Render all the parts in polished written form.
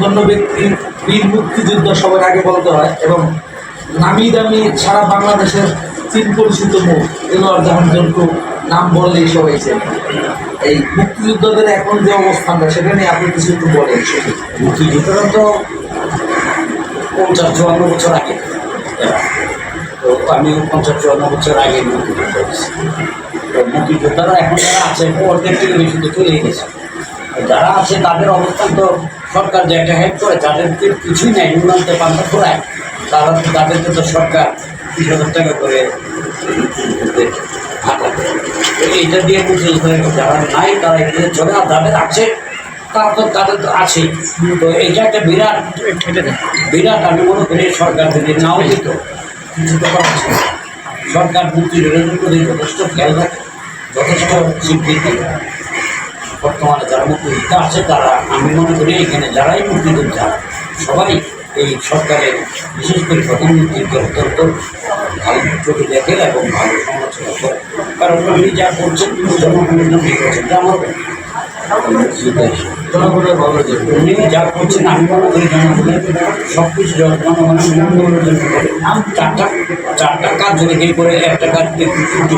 গণ্য ব্যক্তি বীর মুক্তিযুদ্ধ সবার আগে বলতে হয় এবং নামি দামি সারা বাংলাদেশের চিন পরিচিত মুখ এলোয়ার জাহান জন্টু নাম বললেই সবাই চেনে। এই মুক্তিযুদ্ধদের এখন যে অবস্থানটা সেটা নিয়ে আপনি কিছু একটু বলেন। মুক্তিযুদ্ধরা তো 50-54 বছর আগে, তো আমি 50-54 বছর আগে মুক্তিযুদ্ধ করেছি। তো মুক্তিযোদ্ধারা এখন যারা আছে অর্ধেক থেকে বেশি তো চলে গেছে। যারা আছে তাদের অবস্থান তো সরকার যে একটা হেল্প করে, যাদেরকে কিছুই নেই উন্নয়নতে পান্তা ঘোরায়, তাদেরকে তো সরকার 30,000 টাকা করে ভাতা দেয়। এইটা দিয়ে মুক্তিযোদ্ধা যারা নাই তারা এখানে চলে, আর যাদের আছে তাদের তো আছেই। তো এইটা একটা বিরাট আমি মনে করি সরকার যদি নাও দিত কিছু তো করা ছিল। সরকার মুক্তিযোদ্ধাদের প্রতি যথেষ্ট খেয়াল রাখে, যথেষ্ট স্বীকৃতি। বর্তমানে যারা মুক্তিযোদ্ধা আছে তারা আমি মনে করি এখানে যারাই মুক্তিযোদ্ধা সবাই এই সরকারের বিশেষ করে প্রধানমন্ত্রীকে অত্যন্ত ভালো চোখে দেখেন এবং ভালো সমালোচনা করেন। কারণ উনি যা করছেন জনগণের জন্য করছেন, আমার জনগণের ভালো যে উনি যা করছেন আমি মনে করি জনগণের সব কিছু জনগণের জন্য করে। চারটা কাজ যদি এই করে একটা কাজ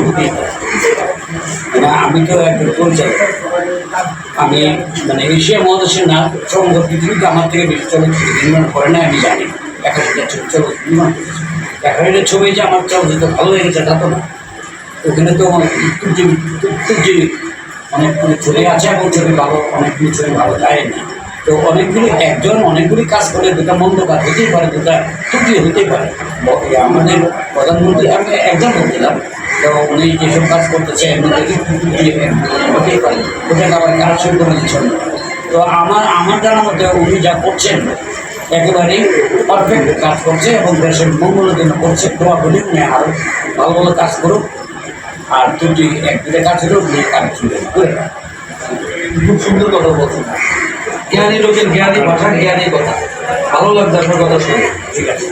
হতেই পারে। আমি তো একজন পরিচালক, আমি মানে এশিয়া মহাদেশের না সমগ্র পৃথিবীতে আমার থেকে বেশি চলচ্চিত্র নির্মাণ করে না আমি জানি। 1,000টা চলচ্চিত্র নির্মাণ করেছি। 1,000টা ছবি যে আমার চলচ্চিত্র ভালো লেগেছে তা তো না। ওখানে তো উত্তরজীবী অনেকগুলি ছবি আছে এবং ছবি ভালো, অনেকগুলি ছবি ভালো যায় না। তো একজন অনেকগুলি কাজ করে দুটা মন্দ কাজ হতেই পারে, দুটা ত্রুটি হতেই পারে। আমাদের প্রধানমন্ত্রী আমি একজন বলছিলাম, তো উনি যেসব কাজ করতেছে এর মধ্যে হতেই পারে, ওটাকে আবার কারেকশন করে দিচ্ছেন। তো আমার জানার মধ্যে উনি যা করছেন একেবারেই পারফেক্ট কাজ করছে এবং দেশের মঙ্গলের জন্য করছে। দোয়া করি উনি আরও ভালো ভালো কাজ করুক, আর দুটি এক-দুটা কাজ হলেও উনি কারেকশন করে। খুব সুন্দর কথা বলছেন। জ্ঞানী লোকের জ্ঞানী ভাষা, জ্ঞানী কথা। ভালো লাগছে আপনার কথা শুনে। ঠিক আছে।